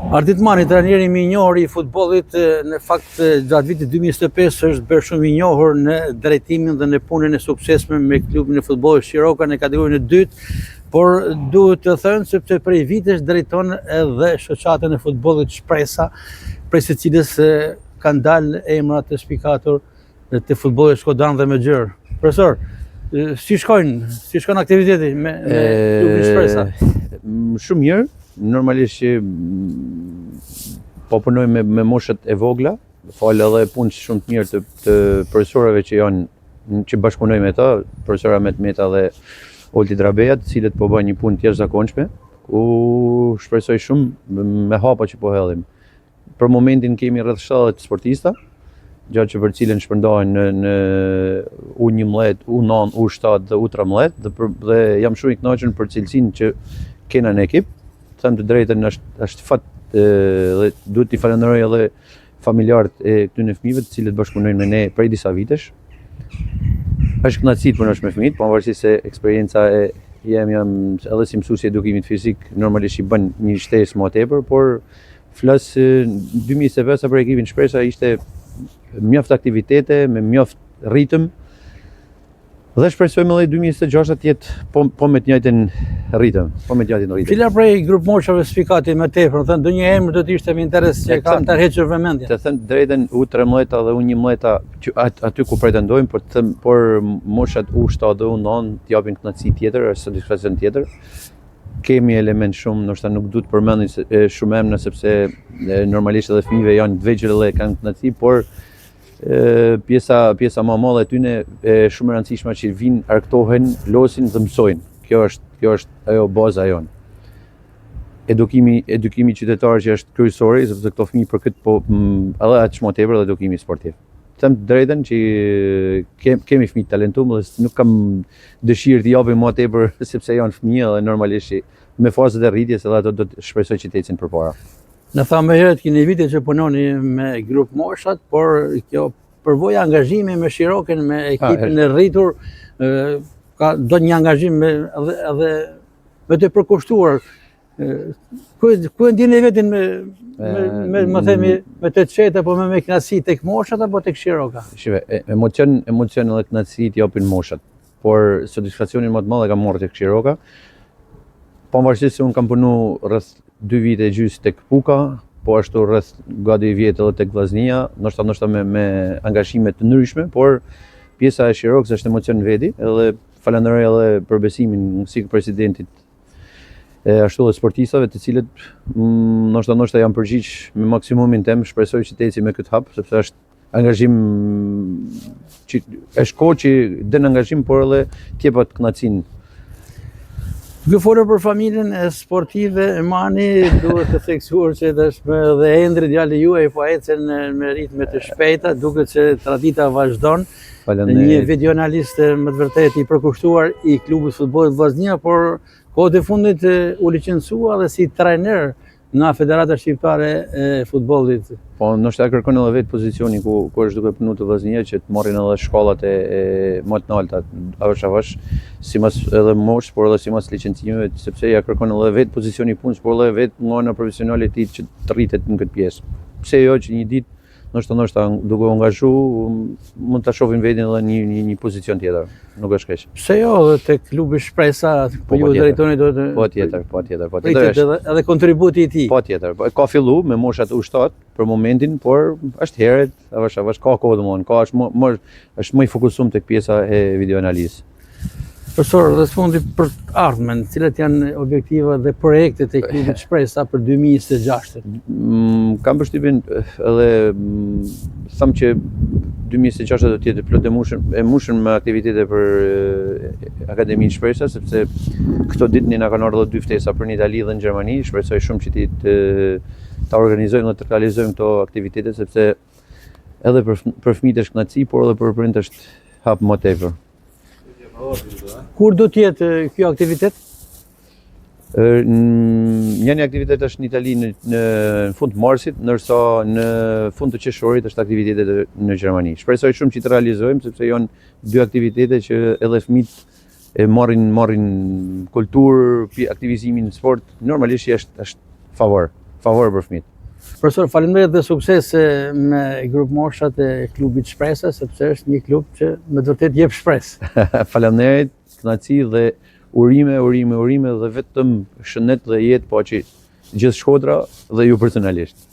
Arditmani, trajneri më i njohur I futbollit, në fakt gjatë vitit 2025 është bërë shumë I njohur në drejtimin dhe në punën e suksesshme me klubin e futbollit Shiroka në kategorinë e dytë, por duhet të thënë sepse prej vitesh drejton edhe shoqatën e futbollit Shpresa, prej së cilës kanë dalë emra të spikatur të futbollit Shkodan dhe Mëxhër. Profesor, si shkon aktiviteti me klubin Shpresa? Shumë mirë. Normalisht që po punoj me moshat e vogla, falë edhe punë shumë të mirë të profesorëve që bashkëpunoj me ta, profesora Meta dhe Olti Drabeja, të cilët po bëjnë një punë të jashtëzakonshme, ku shpresoj shumë me hapa që po hedhim. Për momentin kemi rreth 70 sportista, gjatë që për cilën shpërndahen në U11, U9, U7 dhe U13 dhe jam shumë I kënaqur për cilësinë që kena në ekip. Them të drejtën është fat dhe duhet t'i falenderoj edhe familjarët e këtyre fëmijëve të cilët bashkëpunojnë me ne prej disa vitesh. Është kënaqësi të punosh me fëmijët, pavarësisht se eksperjenca jam edhe si mësues I edukimit fizik, normalisht I bën një shtesë më tepër, por flas 2025 për ekipin Shpresa ishte mjaft aktivitete me mjaft ritëm. Dhe shpresojmë edhe 2026 të jetë po me të njëjtin ritëm, Cila prej grup moshave sfikati më tepër, thënë ndonjë emër do të ishte më interes që kanë tërhequr vëmendjen. Të thënë drejtën U13 dhe U11 aty ku pretendojmë, por moshat U7 dhe U9 t'japin kënaqësi tjetër, është satisfaksion tjetër. Kemi element shumë, ndoshta nuk duhet përmendim shumë emra sepse normalisht edhe fëmijëve janë të vegjël dhe kanë kënaqësi, por pjesa më e madhe e tyre shumë e rëndësishme që vinë, arktohen, losin dhe mësojnë. Kjo është ajo baza jonë. Edukimi qytetar që është kryesori, sepse këto fëmijë për këtë po edhe aq më tepër dhe edukimi sportiv. Them të drejtën që kemi fëmijë talentuar dhe nuk kam dëshirë të japim më tepër sepse janë fëmijë dhe normalisht me fazat e rritjes edhe ato do të shpresoj që të ecin përpara. Në thamë më herët keni vite që punoni me grup moshat, por kjo përvoja angazhimi me Shirokën, me ekipin e rritur, do një angazhim edhe me të përkushtuar. Ku e ndjeni vetin me të çeta apo me kënaqësi tek moshat apo tek Shiroka? Shive, emocion edhe kënaqësi të japin moshat, por satisfaksionin më të madh e kam marrë tek Shiroka. Pavarësisht se unë kam punu rreth 2 vite e gjysmë tek Puka, po ashtu rreth gati 2 vjet edhe tek Vllaznia, ndoshta me angazhime të ndryshme, por pjesa e Shirokës është emocion veti, edhe falenderoj edhe për besimin si presidentit ashtu dhe sportistave të cilët ndoshta janë përgjigj me maksimumin tem, shpresoj që të eci me këtë hap, sepse është angazhim që është kohë që den angazhim, por edhe t'jepat kënaqësinë. Duke folur për familjen e sportive e Mani, duhet të theksuar që tashmë dhe Endri djali juaj po ecën me ritme të shpejta, duket se tradita vazhdon. Një videoanalist më të vërtet I përkushtuar I klubit futbollit Vllaznia, por kohët e fundit u licencua dhe si trajner nga Federata Shqiptare e Futbollit. Po, ndoshta kërkon edhe vetë pozicioni ku është duke punu të Vllaznia që të marrin edhe shkollat e më të larta avash, sipas edhe moshës, por edhe sipas licencimeve, sepse ja kërkon edhe vetë pozicioni punës, por edhe vetë nga ana profesionale e tij që të rritet në këtë pjesë. Pse jo që një ditë ndoshta duke u angazhu mund ta shohin veten edhe një pozicion tjetër. Nuk është keq. Pse jo edhe tek klubi Shpresa, po ju drejtoni do të Po tjetër. Edhe kontributi I tij. Po tjetër. Ka fillu me moshat U7 për momentin, por është herët, avash ka kohë domosdoshmë, është më I fokusuar tek pjesa e videoanalizës. Profesor, dhe së fundi për ardhmen, cilat janë objektiva dhe projektet e klubit Shpresa për 2026? Kam përshtypjen edhe tham që 2026 do të jetë plot e mushën me aktivitete për Akademinë Shpresa, sepse këto ditë na kanë ardhur 2 ftesa për në Itali dhe në Gjermani. Shpresoj shumë që ta organizojmë dhe të realizojmë këto aktivitete, sepse edhe për fëmijët është kënaqësi, por edhe për prindërit është hap më tepër. Kur do të jetë kjo aktivitet? Një aktivitet është në Itali në fund të marsit, ndërsa në fund të qershorit është aktivitetet në Gjermani. Shpresoj shumë që të realizojmë, sepse janë 2 aktivitete që edhe fëmijët marrin kulturë, aktivizimin në sport, normalisht është favor. favore për fëmijët. Profesor, faleminderit dhe sukses me grup moshat e klubit Shpresa, sepse është një klub që me të vërtet jep shpresë. Faleminderit, kënaqësi dhe urime dhe vetëm shëndet dhe jetë, po që gjithë Shkodra dhe ju personalisht.